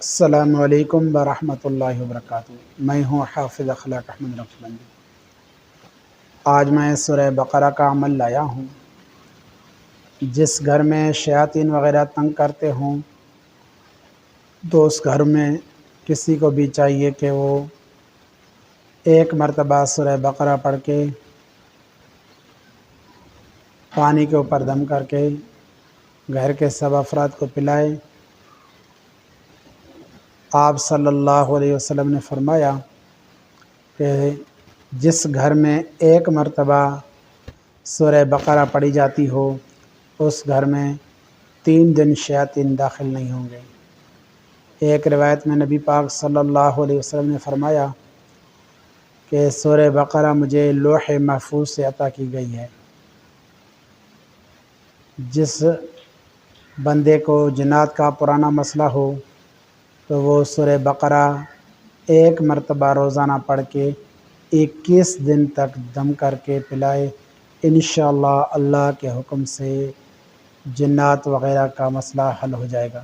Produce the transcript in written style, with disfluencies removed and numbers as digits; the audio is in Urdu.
السلام علیکم ورحمۃ اللہ وبرکاتہ۔ میں ہوں حافظ اخلاق احمد رفسلندی۔ آج میں سورہ بقرہ کا عمل لایا ہوں۔ جس گھر میں شیاطین وغیرہ تنگ کرتے ہوں تو اس گھر میں کسی کو بھی چاہیے کہ وہ ایک مرتبہ سورہ بقرہ پڑھ کے پانی کے اوپر دم کر کے گھر کے سب افراد کو پلائے۔ آپ صلی اللہ علیہ وسلم نے فرمایا کہ جس گھر میں ایک مرتبہ سورہ بقرہ پڑھی جاتی ہو اس گھر میں 3 دن شیاطین داخل نہیں ہوں گے۔ ایک روایت میں نبی پاک صلی اللہ علیہ وسلم نے فرمایا کہ سورہ بقرہ مجھے لوح محفوظ سے عطا کی گئی ہے۔ جس بندے کو جنات کا پرانا مسئلہ ہو تو وہ سورہ بقرہ ایک مرتبہ روزانہ پڑھ کے 21 دن تک دم کر کے پلائے۔ انشاءاللہ اللہ کے حکم سے جنات وغیرہ کا مسئلہ حل ہو جائے گا۔